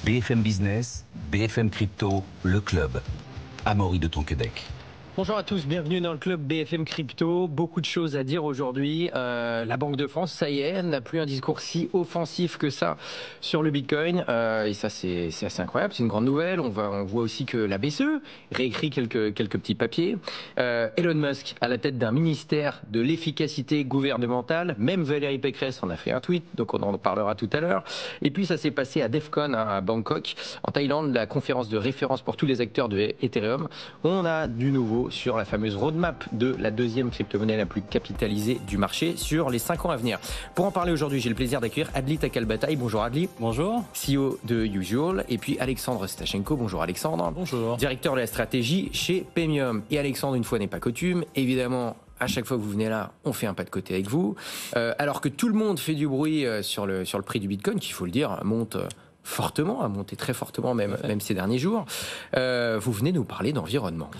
BFM Business, BFM Crypto, le club. Amaury de Tonquédec. Bonjour à tous, bienvenue dans le club BFM Crypto. Beaucoup de choses à dire aujourd'hui. La Banque de France, ça y est, n'a plus un discours si offensif que ça sur le Bitcoin. Et ça, c'est assez incroyable, c'est une grande nouvelle. On voit aussi que la BCE réécrit quelques petits papiers. Elon Musk à la tête d'un ministère de l'efficacité gouvernementale. Même Valérie Pécresse en a fait un tweet, donc on en parlera tout à l'heure. Et puis ça s'est passé à DEFCON à Bangkok, en Thaïlande, la conférence de référence pour tous les acteurs de Ethereum. On a du nouveau sur la fameuse roadmap de la deuxième crypto-monnaie la plus capitalisée du marché sur les 5 ans à venir. Pour en parler aujourd'hui, j'ai le plaisir d'accueillir Adli Takalbataï. Bonjour Adli. Bonjour. CEO de Usual. Et puis Alexandre Stachenko. Bonjour Alexandre. Bonjour. Directeur de la stratégie chez Paymium. Et Alexandre, une fois n'est pas coutume, évidemment, à chaque fois que vous venez là, on fait un pas de côté avec vous. Alors que tout le monde fait du bruit sur le prix du Bitcoin, qui, il faut le dire, monte fortement, a monté très fortement même ces derniers jours. Vous venez nous parler d'environnement.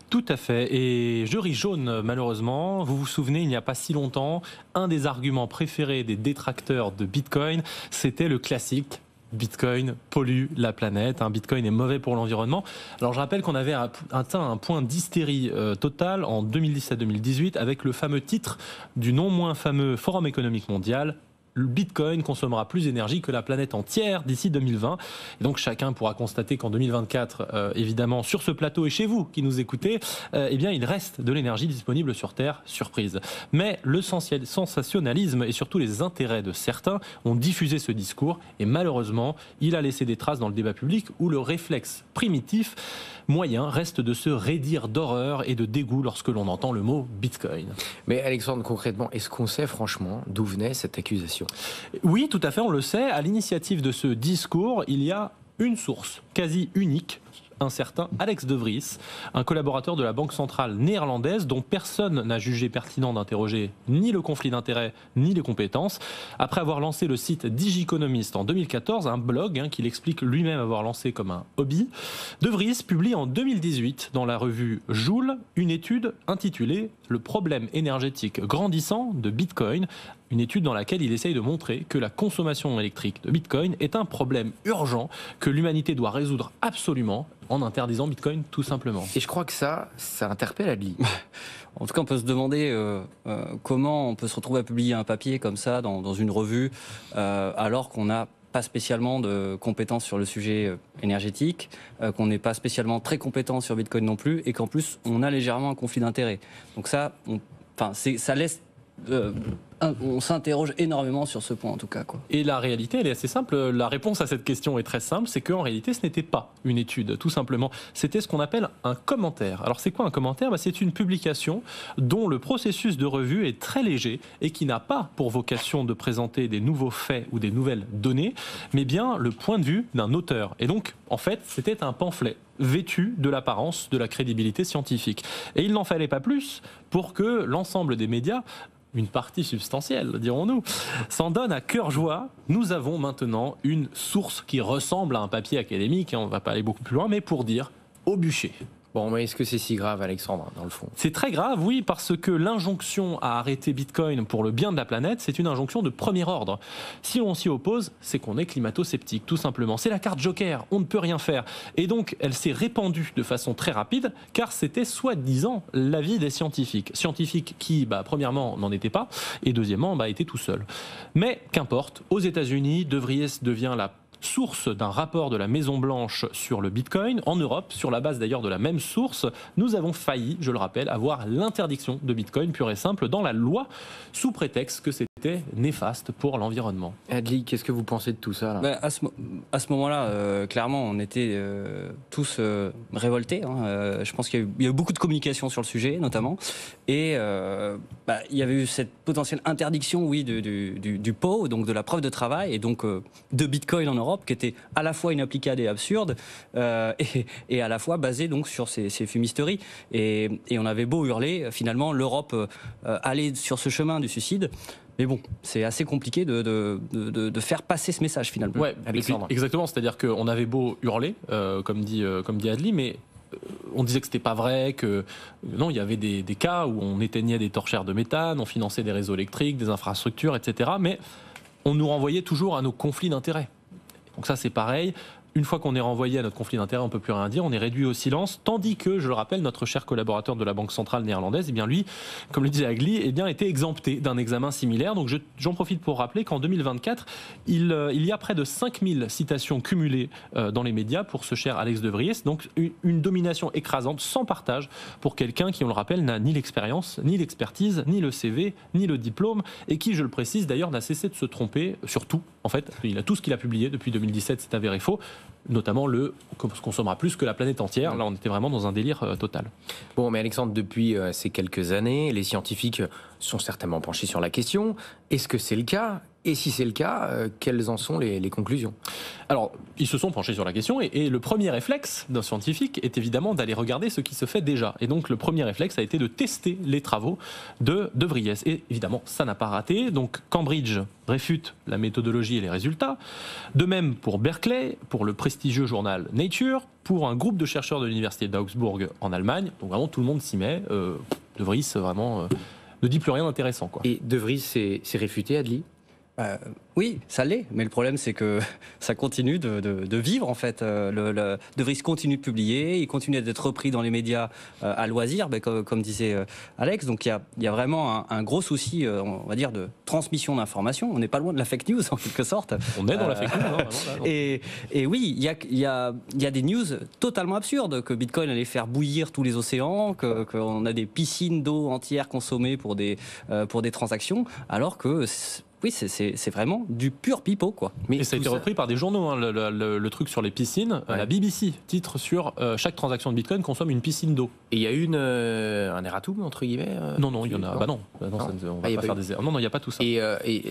Tout à fait. Et je ris jaune, malheureusement. Vous vous souvenez, il n'y a pas si longtemps, un des arguments préférés des détracteurs de Bitcoin, c'était le classique. Bitcoin pollue la planète, Bitcoin est mauvais pour l'environnement. Alors je rappelle qu'on avait atteint un point d'hystérie totale en 2017-2018 avec le fameux titre du non moins fameux Forum économique mondial. Le Bitcoin consommera plus d'énergie que la planète entière d'ici 2020. Et donc chacun pourra constater qu'en 2024, évidemment, sur ce plateau et chez vous qui nous écoutez, eh bien, il reste de l'énergie disponible sur Terre, surprise. Mais le sensationnalisme et surtout les intérêts de certains ont diffusé ce discours et malheureusement, il a laissé des traces dans le débat public où le réflexe primitif moyen reste de se raidir d'horreur et de dégoût lorsque l'on entend le mot Bitcoin. Mais Alexandre, concrètement, est-ce qu'on sait franchement d'où venait cette accusation ? Oui, tout à fait, on le sait. À l'initiative de ce discours, il y a une source quasi unique, un certain Alex de Vries, un collaborateur de la Banque centrale néerlandaise dont personne n'a jugé pertinent d'interroger ni le conflit d'intérêts ni les compétences. Après avoir lancé le site Digiconomist en 2014, un blog qu'il explique lui-même avoir lancé comme un hobby, de Vries publie en 2018 dans la revue Joule une étude intitulée « Le problème énergétique grandissant de Bitcoin », une étude dans laquelle il essaye de montrer que la consommation électrique de Bitcoin est un problème urgent que l'humanité doit résoudre absolument en interdisant Bitcoin tout simplement. Et je crois que ça interpelle Adli. En tout cas, on peut se demander comment on peut se retrouver à publier un papier comme ça dans une revue alors qu'on n'a pas spécialement de compétences sur le sujet énergétique, qu'on n'est pas spécialement très compétent sur Bitcoin non plus, et qu'en plus, on a légèrement un conflit d'intérêts. Donc ça laisse... on s'interroge énormément sur ce point en tout cas, quoi. Et la réalité, elle est assez simple. La réponse à cette question est très simple, c'est qu'en réalité, ce n'était pas une étude, tout simplement. C'était ce qu'on appelle un commentaire. Alors c'est quoi un commentaire ? C'est une publication dont le processus de revue est très léger et qui n'a pas pour vocation de présenter des nouveaux faits ou des nouvelles données, mais bien le point de vue d'un auteur. Et donc, en fait, c'était un pamphlet vêtu de l'apparence de la crédibilité scientifique. Et il n'en fallait pas plus pour que l'ensemble des médias, une partie substantielle, dirons-nous, s'en donne à cœur joie. Nous avons maintenant une source qui ressemble à un papier académique, on ne va pas aller beaucoup plus loin, mais pour dire au bûcher. Bon, mais est-ce que c'est si grave, Alexandre, dans le fond ? C'est très grave, oui, parce que l'injonction à arrêter Bitcoin pour le bien de la planète, c'est une injonction de premier ordre. Si on s'y oppose, c'est qu'on est climato-sceptique, tout simplement. C'est la carte joker, on ne peut rien faire. Et donc, elle s'est répandue de façon très rapide, car c'était soi-disant l'avis des scientifiques. Scientifiques qui, premièrement, n'en étaient pas, et deuxièmement, étaient tout seuls. Mais qu'importe, aux États-Unis, De Vries devient la source d'un rapport de la Maison-Blanche sur le Bitcoin. En Europe, sur la base d'ailleurs de la même source, nous avons failli, je le rappelle, avoir l'interdiction de Bitcoin pure et simple dans la loi, sous prétexte que c'était néfaste pour l'environnement. Adli, qu'est-ce que vous pensez de tout ça là ? À ce moment-là, clairement, on était tous révoltés. Je pense qu'il y a eu beaucoup de communication sur le sujet, notamment. Et il y avait eu cette potentielle interdiction, oui, du POW, donc de la preuve de travail, et donc de Bitcoin en Europe, qui était à la fois inapplicable et absurde, et à la fois basée donc sur ces fumisteries. Et on avait beau hurler, finalement, l'Europe allait sur ce chemin du suicide. Mais bon, c'est assez compliqué de faire passer ce message finalement. Ouais, exactement. C'est-à-dire qu'on avait beau hurler, comme dit Adli, mais on disait que c'était pas vrai, que non, il y avait des cas où on éteignait des torchères de méthane, on finançait des réseaux électriques, des infrastructures, etc. Mais on nous renvoyait toujours à nos conflits d'intérêts. Donc ça, c'est pareil. une fois qu'on est renvoyé à notre conflit d'intérêts, on ne peut plus rien dire, on est réduit au silence, tandis que, je le rappelle, notre cher collaborateur de la Banque centrale néerlandaise, eh bien lui, comme le disait Agli, eh bien était exempté d'un examen similaire. Donc j'en profite pour rappeler qu'en 2024, il y a près de 5000 citations cumulées dans les médias pour ce cher Alex de Vries, donc une domination écrasante, sans partage, pour quelqu'un qui, on le rappelle, n'a ni l'expérience, ni l'expertise, ni le CV, ni le diplôme, et qui, je le précise d'ailleurs, n'a cessé de se tromper sur tout. En fait, il a tout ce qu'il a publié depuis 2017, c'est avéré faux, notamment le « consommera plus que la planète entière ». Là, on était vraiment dans un délire total. Bon, mais Alexandre, depuis ces quelques années, les scientifiques sont certainement penchés sur la question. Est-ce que c'est le cas ? Et si c'est le cas, quelles en sont les conclusions ? Alors, ils se sont penchés sur la question et le premier réflexe d'un scientifique est évidemment d'aller regarder ce qui se fait déjà. Et donc, le premier réflexe a été de tester les travaux de Vries. Et évidemment, ça n'a pas raté. Donc, Cambridge réfute la méthodologie et les résultats. De même pour Berkeley, pour le prestigieux journal Nature, pour un groupe de chercheurs de l'université d'Augsbourg en Allemagne. Donc, vraiment, tout le monde s'y met. De Vries, vraiment, ne dit plus rien d'intéressant, quoi. Et De Vries s'est réfuté, Adli ? Oui, ça l'est, mais le problème c'est que ça continue de vivre en fait. De Vries continue de publier, il continue d'être repris dans les médias à loisir, comme disait Alex. Donc il y a vraiment un gros souci, on va dire, de transmission d'informations. On n'est pas loin de la fake news en quelque sorte. On est dans la fake news, hein, vraiment, là, non. Et oui, il y a des news totalement absurdes, que Bitcoin allait faire bouillir tous les océans, qu'on a des piscines d'eau entières consommées pour des transactions, alors que oui, c'est vraiment du pur pipeau, quoi. Mais et ça a été repris par des journaux, hein, le truc sur les piscines. Ouais. La BBC titre sur chaque transaction de Bitcoin consomme une piscine d'eau. Et il y a eu un erratum, entre guillemets Non, il y en a. Non, on va pas faire des erreurs. Non, il n'y a pas tout ça. Et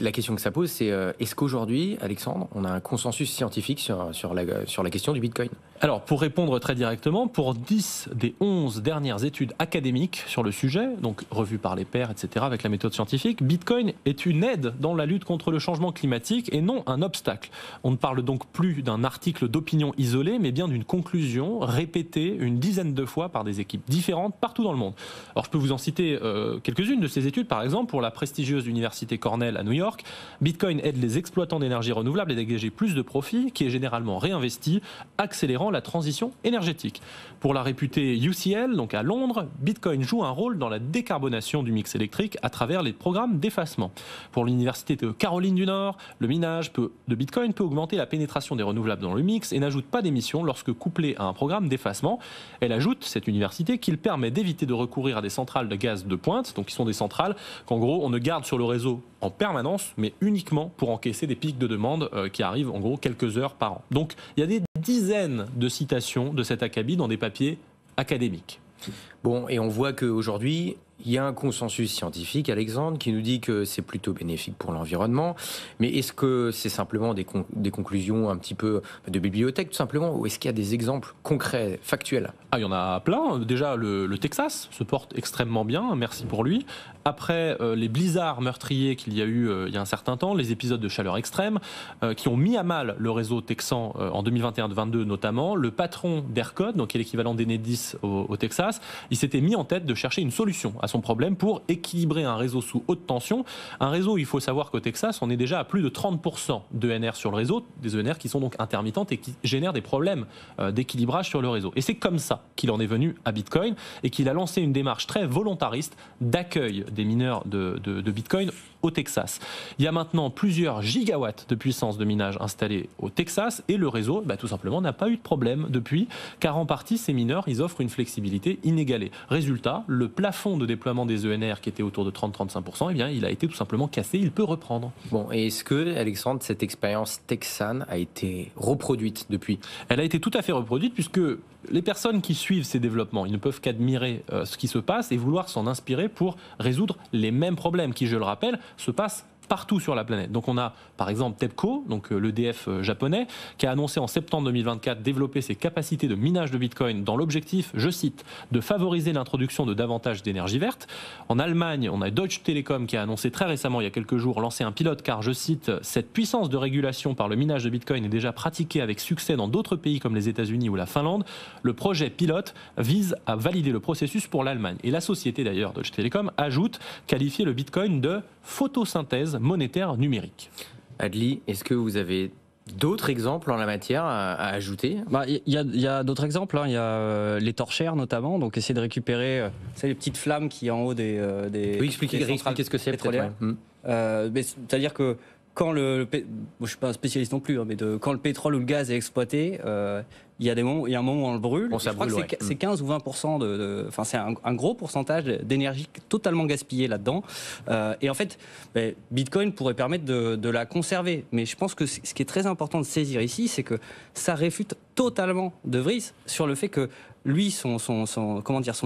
la question que ça pose, c'est est-ce qu'aujourd'hui, Alexandre, on a un consensus scientifique sur la question du Bitcoin ? Alors, pour répondre très directement, pour 10 des 11 dernières études académiques sur le sujet, donc revues par les pairs, etc., avec la méthode scientifique, Bitcoin est une aide dans la lutte contre le changement climatique et non un obstacle. On ne parle donc plus d'un article d'opinion isolé, mais bien d'une conclusion répétée une dizaine de fois par des équipes différentes partout dans le monde. Alors, je peux vous en citer quelques-unes de ces études. Par exemple, pour la prestigieuse université Cornell à New York, Bitcoin aide les exploitants d'énergie renouvelable à dégager plus de profits, qui est généralement réinvesti, accélérant la transition énergétique. Pour la réputée UCL, donc à Londres, Bitcoin joue un rôle dans la décarbonation du mix électrique à travers les programmes d'effacement. Pour l'université de Caroline du Nord, le minage de Bitcoin peut augmenter la pénétration des renouvelables dans le mix et n'ajoute pas d'émissions lorsque couplé à un programme d'effacement. Elle ajoute, cette université, qu'il permet d'éviter de recourir à des centrales de gaz de pointe, donc qui sont des centrales qu'en gros on ne garde sur le réseau en permanence, mais uniquement pour encaisser des pics de demande qui arrivent en gros quelques heures par an. Donc il y a des dizaines de citations de cet acabit dans des papiers académiques. Bon, et on voit qu'aujourd'hui, il y a un consensus scientifique, Alexandre, qui nous dit que c'est plutôt bénéfique pour l'environnement. Mais est-ce que c'est simplement des conclusions un petit peu de bibliothèque, tout simplement, ou est-ce qu'il y a des exemples concrets, factuels ? Ah, il y en a plein. Déjà, le Texas se porte extrêmement bien, merci pour lui. Après les blizzards meurtriers qu'il y a eu il y a un certain temps, les épisodes de chaleur extrême, qui ont mis à mal le réseau texan en 2021-2022 notamment, le patron d'ERCOT, donc qui est l'équivalent d'Enedis au Texas, il s'était mis en tête de chercher une solution à son problème pour équilibrer un réseau sous haute tension. Un réseau, il faut savoir qu'au Texas, on est déjà à plus de 30% d'ENR sur le réseau, des ENR qui sont donc intermittentes et qui génèrent des problèmes d'équilibrage sur le réseau. Et c'est comme ça qu'il en est venu à Bitcoin et qu'il a lancé une démarche très volontariste d'accueil des mineurs de Bitcoin au Texas. Il y a maintenant plusieurs gigawatts de puissance de minage installés au Texas et le réseau, tout simplement, n'a pas eu de problème depuis, car en partie, ces mineurs, ils offrent une flexibilité inégalée. Résultat, le plafond de déploiement des ENR qui était autour de 30-35%, eh bien, il a été tout simplement cassé, il peut reprendre. Bon, et est-ce que, Alexandre, cette expérience texane a été reproduite depuis ? Elle a été tout à fait reproduite puisque les personnes qui suivent ces développements, ils ne peuvent qu'admirer ce qui se passe et vouloir s'en inspirer pour résoudre les mêmes problèmes qui, je le rappelle, se passent partout sur la planète. Donc on a par exemple TEPCO, donc l'EDF japonais, qui a annoncé en septembre 2024 développer ses capacités de minage de Bitcoin dans l'objectif, je cite, de favoriser l'introduction de davantage d'énergie verte. En Allemagne, on a Deutsche Telekom qui a annoncé très récemment, il y a quelques jours, lancer un pilote car, je cite, cette puissance de régulation par le minage de Bitcoin est déjà pratiquée avec succès dans d'autres pays comme les États-Unis ou la Finlande. Le projet pilote vise à valider le processus pour l'Allemagne. Et la société d'ailleurs, Deutsche Telekom, ajoute qualifier le Bitcoin de photosynthèse monétaire numérique. Adli, est-ce que vous avez D'autres exemples en la matière à ajouter? Il y a d'autres exemples, hein. Il y a les torchères notamment, donc essayer de récupérer les petites flammes qui en haut des Oui, expliquez ce que c'est pétrolières. C'est-à-dire que quand moi, je suis pas un spécialiste non plus, hein, mais quand le pétrole ou le gaz est exploité, il y a un moment où on le brûle. Bon, ça je crois brûle, que c'est 15 ou 20%, enfin c'est un gros pourcentage d'énergie totalement gaspillée là-dedans. Et en fait, Bitcoin pourrait permettre de la conserver. Mais je pense que ce qui est très important de saisir ici, c'est que ça réfute totalement De Vries sur le fait que lui, son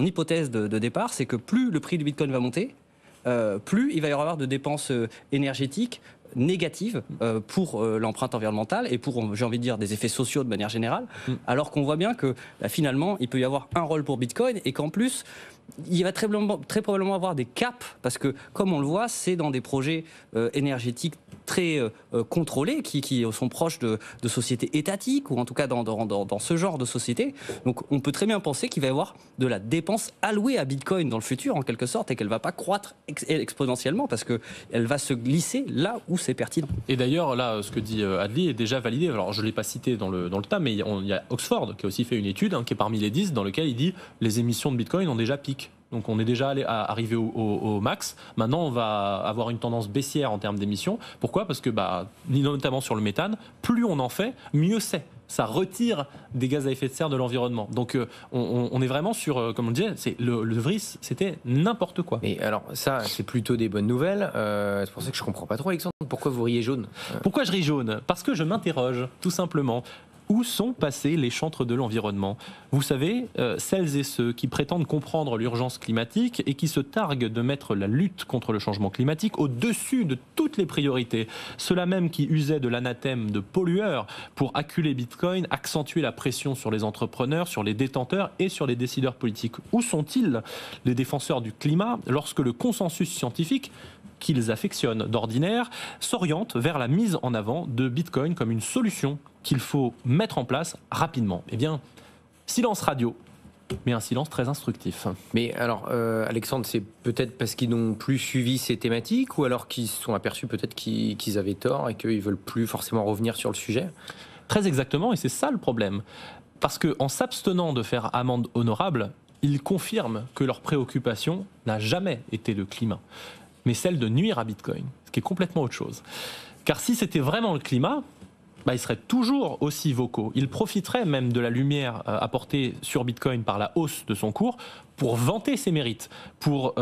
hypothèse de départ, c'est que plus le prix du Bitcoin va monter, plus il va y avoir de dépenses énergétiques négatives pour l'empreinte environnementale et pour, j'ai envie de dire, des effets sociaux de manière générale, alors qu'on voit bien que finalement, il peut y avoir un rôle pour Bitcoin et qu'en plus, il va très probablement avoir des caps, parce que comme on le voit, c'est dans des projets énergétiques très contrôlés, qui sont proches de sociétés étatiques, ou en tout cas dans ce genre de société. Donc on peut très bien penser qu'il va y avoir de la dépense allouée à Bitcoin dans le futur, en quelque sorte, et qu'elle ne va pas croître exponentiellement, parce qu'elle va se glisser là où c'est pertinent. Et d'ailleurs, là, ce que dit Adli est déjà validé. Alors, je ne l'ai pas cité dans le tas, mais il y a Oxford qui a aussi fait une étude, qui est parmi les 10, dans lequel il dit les émissions de Bitcoin ont déjà piqué. Donc on est déjà arrivé au max. Maintenant, on va avoir une tendance baissière en termes d'émissions. Pourquoi ? Parce que, notamment sur le méthane, plus on en fait, mieux c'est. Ça retire des gaz à effet de serre de l'environnement. Donc on est vraiment sur, comme on le disait, le Vries, c'était n'importe quoi. Mais alors ça, c'est plutôt des bonnes nouvelles. C'est pour ça que je comprends pas trop, Alexandre. Pourquoi vous riez jaune ? Pourquoi je ris jaune ? Parce que je m'interroge, tout simplement. Où sont passés les chantres de l'environnement ? Vous savez, celles et ceux qui prétendent comprendre l'urgence climatique et qui se targuent de mettre la lutte contre le changement climatique au-dessus de toutes les priorités. Ceux-là même qui usaient de l'anathème de pollueurs pour acculer Bitcoin, accentuer la pression sur les entrepreneurs, sur les détenteurs et sur les décideurs politiques. Où sont-ils, les défenseurs du climat, lorsque le consensus scientifique qu'ils affectionnent d'ordinaire s'oriente vers la mise en avant de Bitcoin comme une solution qu'il faut mettre en place rapidement? Eh bien, silence radio, mais un silence très instructif. Mais alors, Alexandre, c'est peut-être parce qu'ils n'ont plus suivi ces thématiques, ou alors qu'ils se sont aperçus peut-être qu'ils avaient tort et qu'ils ne veulent plus forcément revenir sur le sujet? Très exactement, et c'est ça le problème. Parce qu'en s'abstenant de faire amende honorable, ils confirment que leur préoccupation n'a jamais été le climat, mais celle de nuire à Bitcoin, ce qui est complètement autre chose. Car si c'était vraiment le climat, ils seraient toujours aussi vocaux. Ils profiteraient même de la lumière apportée sur Bitcoin par la hausse de son cours pour vanter ses mérites, pour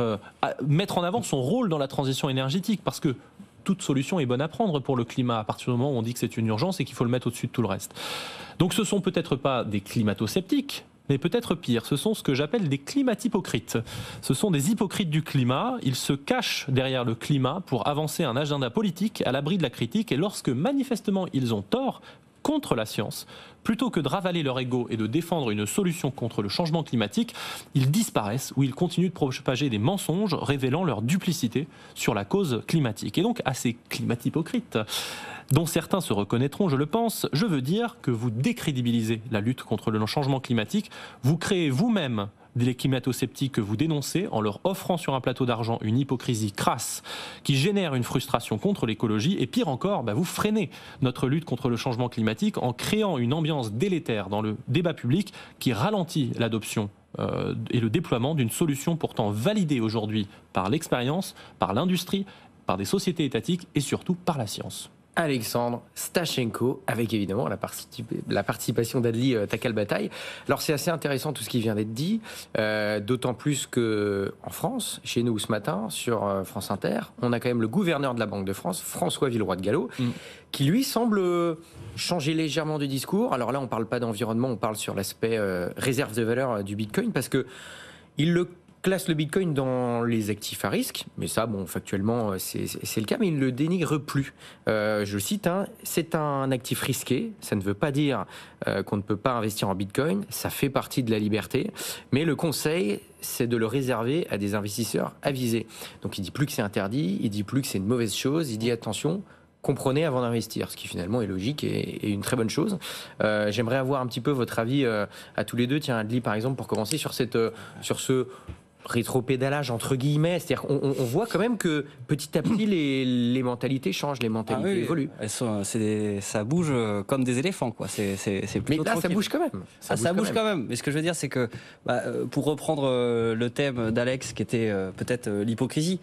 mettre en avant son rôle dans la transition énergétique, parce que toute solution est bonne à prendre pour le climat à partir du moment où on dit que c'est une urgence et qu'il faut le mettre au-dessus de tout le reste. Donc ce ne sont peut-être pas des climato-sceptiques, mais peut-être pire, ce sont ce que j'appelle des climat-hypocrites. Ce sont des hypocrites du climat, ils se cachent derrière le climat pour avancer un agenda politique à l'abri de la critique, et lorsque manifestement ils ont tort contre la science, plutôt que de ravaler leur ego et de défendre une solution contre le changement climatique, ils disparaissent ou ils continuent de propager des mensonges révélant leur duplicité sur la cause climatique. Et donc à ces climat-hypocrites, dont certains se reconnaîtront, je le pense, je veux dire que vous décrédibilisez la lutte contre le changement climatique, vous créez vous-même des climato-sceptiques que vous dénoncez en leur offrant sur un plateau d'argent une hypocrisie crasse qui génère une frustration contre l'écologie, et pire encore, vous freinez notre lutte contre le changement climatique en créant une ambiance délétère dans le débat public qui ralentit l'adoption et le déploiement d'une solution pourtant validée aujourd'hui par l'expérience, par l'industrie, par des sociétés étatiques et surtout par la science. Alexandre Stachenko, avec évidemment la participation d'Adli Takalbataï. Alors c'est assez intéressant tout ce qui vient d'être dit, d'autant plus qu'en France, chez nous ce matin, sur France Inter, on a quand même le gouverneur de la Banque de France, François Villeroy de Galhau, qui lui semble changer légèrement de discours. Alors là, on ne parle pas d'environnement, on parle sur l'aspect réserve de valeur du Bitcoin, parce que il classe le Bitcoin dans les actifs à risque, mais ça, factuellement, c'est le cas, mais il ne le dénigre plus. Je le cite, c'est un actif risqué, ça ne veut pas dire qu'on ne peut pas investir en Bitcoin, ça fait partie de la liberté, mais le conseil, c'est de le réserver à des investisseurs avisés. Donc il dit plus que c'est interdit, il dit plus que c'est une mauvaise chose, il dit attention, comprenez avant d'investir, ce qui finalement est logique et une très bonne chose. J'aimerais avoir un petit peu votre avis à tous les deux. Tiens, Adli, par exemple, pour commencer sur ce rétropédalage entre guillemets, c'est-à-dire qu'on voit quand même que petit à petit les mentalités changent, les mentalités évoluent. Ça bouge comme des éléphants, quoi. C'est mais là, ça bouge quand même. Ça bouge quand même. Mais ce que je veux dire, c'est que pour reprendre le thème d'Alex, qui était peut-être l'hypocrisie,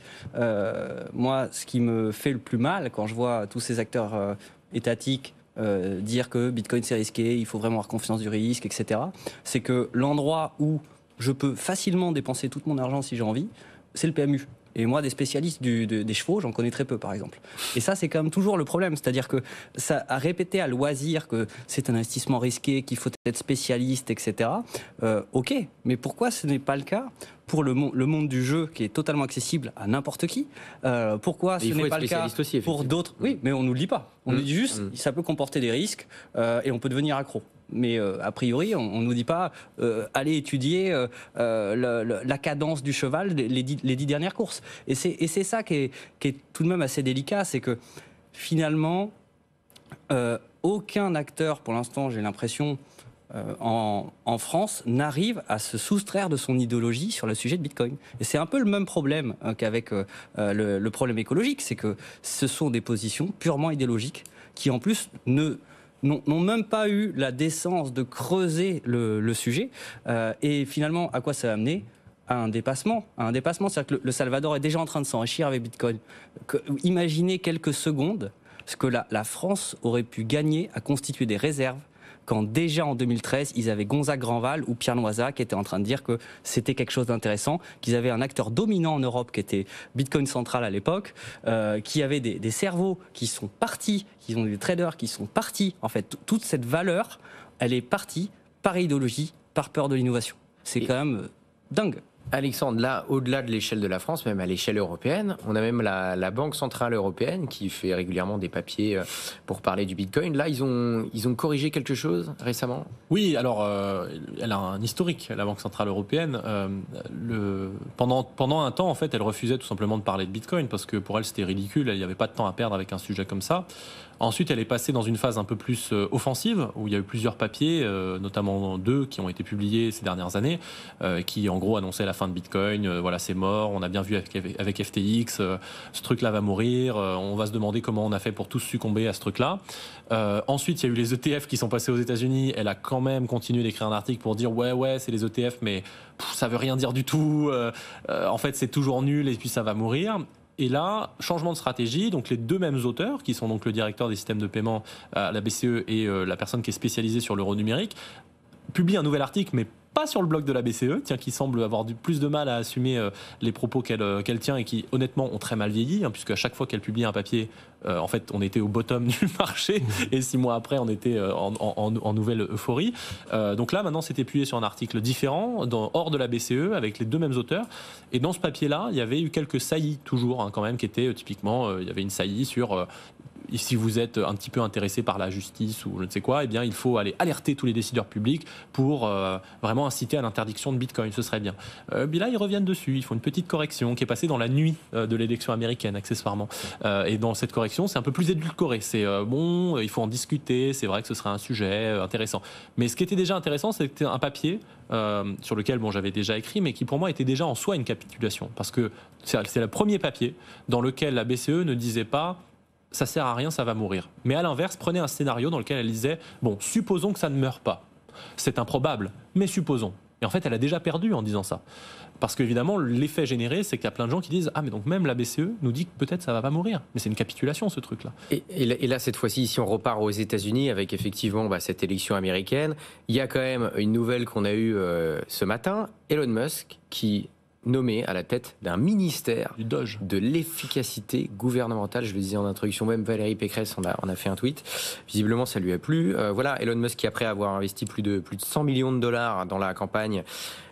moi, ce qui me fait le plus mal quand je vois tous ces acteurs étatiques dire que Bitcoin c'est risqué, il faut vraiment avoir confiance du risque, etc. C'est que l'endroit où je peux facilement dépenser tout mon argent si j'ai envie, c'est le PMU. Et moi, des spécialistes des chevaux, j'en connais très peu, par exemple. Et ça, c'est quand même toujours le problème. C'est-à-dire que ça a répété à loisir que c'est un investissement risqué, qu'il faut être spécialiste, etc. Ok, mais pourquoi ce n'est pas le cas pour le monde du jeu qui est totalement accessible à n'importe qui? Pourquoi ce n'est pas le cas pour d'autres? Oui, mais on nous le dit pas. On nous dit juste, ça peut comporter des risques et on peut devenir accro. Mais a priori, on ne nous dit pas allez étudier la cadence du cheval les 10 dernières courses. Et c'est ça qui est tout de même assez délicat, c'est que finalement, aucun acteur, pour l'instant, j'ai l'impression, en France, n'arrive à se soustraire de son idéologie sur le sujet de Bitcoin. Et c'est un peu le même problème qu'avec le problème écologique, c'est que ce sont des positions purement idéologiques qui, en plus, n'ont même pas eu la décence de creuser le sujet. Et finalement, à quoi ça a amené? À un dépassement. C'est-à-dire que le Salvador est déjà en train de s'enrichir avec Bitcoin. Imaginez quelques secondes ce que la France aurait pu gagner à constituer des réserves quand déjà en 2013, ils avaient Gonzague Grandval ou Pierre Noisa qui étaient en train de dire que c'était quelque chose d'intéressant, qu'ils avaient un acteur dominant en Europe qui était Bitcoin Central à l'époque, qui avait des cerveaux qui sont partis, qui ont des traders qui sont partis. En fait, toute cette valeur, elle est partie par idéologie, par peur de l'innovation. C'est quand même dingue. Alexandre, là, au-delà de l'échelle de la France, même à l'échelle européenne, on a même la Banque Centrale Européenne qui fait régulièrement des papiers pour parler du Bitcoin. Là, ils ont corrigé quelque chose récemment? Oui, alors, elle a un historique, la Banque Centrale Européenne. Pendant un temps, en fait, elle refusait tout simplement de parler de Bitcoin parce que pour elle, c'était ridicule, il n'y avait pas de temps à perdre avec un sujet comme ça. Ensuite, elle est passée dans une phase un peu plus offensive, où il y a eu plusieurs papiers, notamment 2 qui ont été publiés ces dernières années, qui en gros annonçaient la fin de Bitcoin. Voilà, c'est mort, on a bien vu avec FTX, ce truc-là va mourir, on va se demander comment on a fait pour tous succomber à ce truc-là. Ensuite, il y a eu les ETF qui sont passés aux États-Unis. Elle a quand même continué d'écrire un article pour dire ouais, c'est les ETF, mais ça veut rien dire du tout. En fait, c'est toujours nul et puis ça va mourir. Et là, changement de stratégie, donc les 2 mêmes auteurs, qui sont donc le directeur des systèmes de paiement à la BCE et la personne qui est spécialisée sur l'euro numérique, publient un nouvel article, mais pas sur le blog de la BCE, qui semble avoir plus de mal à assumer les propos qu'elle tient et qui, honnêtement, ont très mal vieilli, puisque à chaque fois qu'elle publie un papier, en fait, on était au bottom du marché, et 6 mois après, on était en nouvelle euphorie. Donc là, maintenant, c'était publié sur un article différent, hors de la BCE, avec les 2 mêmes auteurs. Et dans ce papier-là, il y avait eu quelques saillies, toujours, quand même, qui étaient typiquement, il y avait une saillie sur... si vous êtes un petit peu intéressé par la justice ou je ne sais quoi, eh bien, il faut aller alerter tous les décideurs publics pour vraiment inciter à l'interdiction de Bitcoin, ce serait bien. Puis là, ils reviennent dessus, ils font une petite correction qui est passée dans la nuit de l'élection américaine, accessoirement. Et dans cette correction, c'est un peu plus édulcoré. C'est bon, il faut en discuter, c'est vrai que ce serait un sujet intéressant. Mais ce qui était déjà intéressant, c'était un papier sur lequel j'avais déjà écrit, mais qui pour moi était déjà en soi une capitulation. Parce que c'est le premier papier dans lequel la BCE ne disait pas ça sert à rien, ça va mourir. Mais à l'inverse, prenez un scénario dans lequel elle disait bon, supposons que ça ne meurt pas. C'est improbable, mais supposons. Et en fait, elle a déjà perdu en disant ça. Parce qu'évidemment, l'effet généré, c'est qu'il y a plein de gens qui disent ah, mais donc même la BCE nous dit que peut-être ça va pas mourir. Mais c'est une capitulation, ce truc-là. Et là, cette fois-ci, si on repart aux États-Unis avec effectivement cette élection américaine, il y a quand même une nouvelle qu'on a eue ce matin, Elon Musk, qui nommé à la tête d'un ministère du Doge de l'efficacité gouvernementale. Je le disais en introduction, même Valérie Pécresse on a fait un tweet. Visiblement, ça lui a plu. Voilà, Elon Musk qui, après avoir investi plus de 100 millions de dollars dans la campagne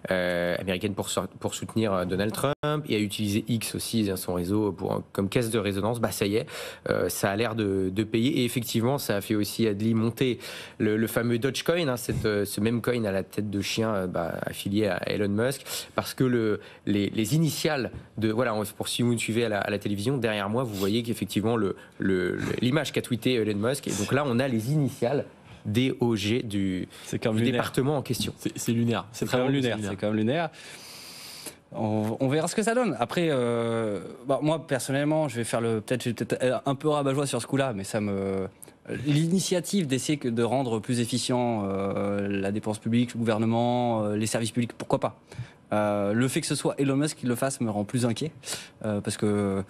américaine pour soutenir Donald Trump et a utilisé X aussi, son réseau, comme caisse de résonance, ça y est, ça a l'air de payer. Et effectivement, ça a fait aussi Adli monter le fameux Dogecoin, ce même coin à la tête de chien affilié à Elon Musk, parce que les initiales de pour si vous me suivez à la télévision, derrière moi, vous voyez qu'effectivement l'image qu'a tweeté Elon Musk, et donc là on a les initiales DOG du département en question. C'est lunaire. C'est quand même lunaire. On verra ce que ça donne. Après, moi personnellement, je vais peut-être un peu rabat-joie sur ce coup-là, mais l'initiative d'essayer de rendre plus efficient la dépense publique, le gouvernement, les services publics, pourquoi pas. Le fait que ce soit Elon Musk qui le fasse me rend plus inquiet, parce que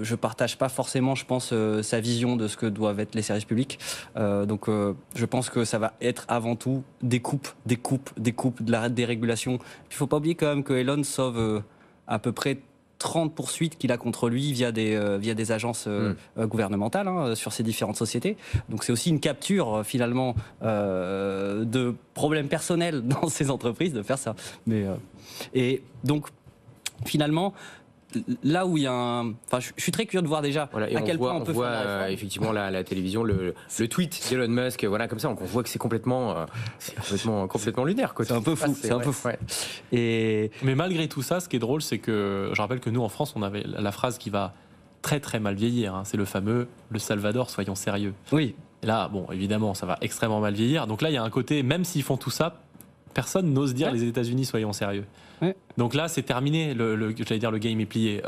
je partage pas forcément, je pense, sa vision de ce que doivent être les services publics. Donc, je pense que ça va être avant tout des coupes, de la dérégulation. Il faut pas oublier quand même que Elon sauve à peu près 30 poursuites qu'il a contre lui via des agences gouvernementales sur ces différentes sociétés. Donc c'est aussi une capture finalement de problèmes personnels dans ces entreprises de faire ça. Et donc finalement, là où il y a je suis très curieux de voir déjà à quel point on peut faire la réforme. Effectivement la télévision, le tweet d'Elon Musk, comme ça, on voit que c'est complètement lunaire. C'est un peu fou. C'est un peu fou. Mais malgré tout ça, ce qui est drôle, c'est que je rappelle que nous en France, on avait la phrase qui va très très mal vieillir. C'est le fameux « Le Salvador, soyons sérieux ». Oui. Et là, évidemment, ça va extrêmement mal vieillir. Donc là, il y a un côté, même s'ils font tout ça, personne n'ose dire les États-Unis, soyons sérieux. Ouais. Donc là, c'est terminé. Le game est plié.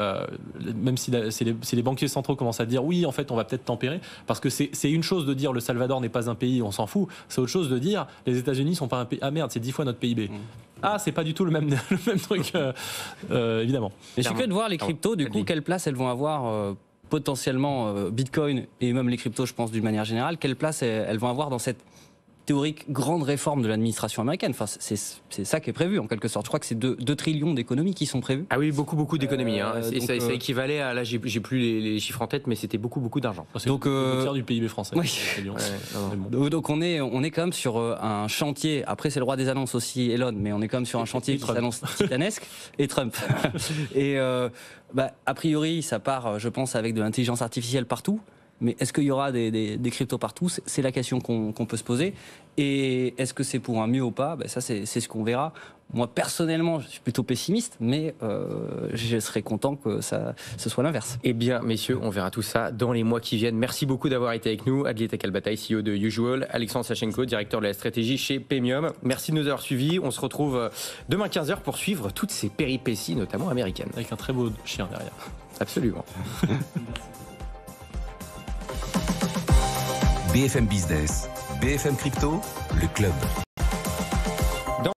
Même si les banquiers centraux commencent à dire oui, en fait, on va peut-être tempérer, parce que c'est une chose de dire le Salvador n'est pas un pays, on s'en fout. C'est autre chose de dire les États-Unis sont pas un pays. Ah merde, c'est 10 fois notre PIB. Ah, c'est pas du tout le même truc, évidemment. Mais je suis curieux de voir les cryptos. Du coup, quelle place elles vont avoir potentiellement Bitcoin et même les cryptos, je pense d'une manière générale. Quelle place elles vont avoir dans cette théorique grande réforme de l'administration américaine. Enfin, c'est ça qui est prévu en quelque sorte. Je crois que c'est 2 trillions d'économies qui sont prévues. Ah oui, beaucoup d'économies. Ça équivalait à, là j'ai plus les chiffres en tête, mais c'était beaucoup d'argent. Donc le tiers du PIB français. Oui. Donc on est quand même sur un chantier. Après c'est le roi des annonces aussi, Elon, mais on est quand même sur un chantier qui s'annonce titanesque. Et Trump. Et a priori ça part, je pense, avec de l'intelligence artificielle partout. Mais est-ce qu'il y aura des cryptos partout? C'est la question qu'on peut se poser. Et est-ce que c'est pour un mieux ou pas? Ça, c'est ce qu'on verra. Moi, personnellement, je suis plutôt pessimiste, mais je serais content que ce soit l'inverse. Eh bien, messieurs, on verra tout ça dans les mois qui viennent. Merci beaucoup d'avoir été avec nous. Adli Takalbataï, CEO de Usual. Alexandre Sachenko, directeur de la stratégie chez Paymium. Merci de nous avoir suivis. On se retrouve demain 15h pour suivre toutes ces péripéties, notamment américaines. Avec un très beau chien derrière. Absolument. BFM Business, BFM Crypto, le club.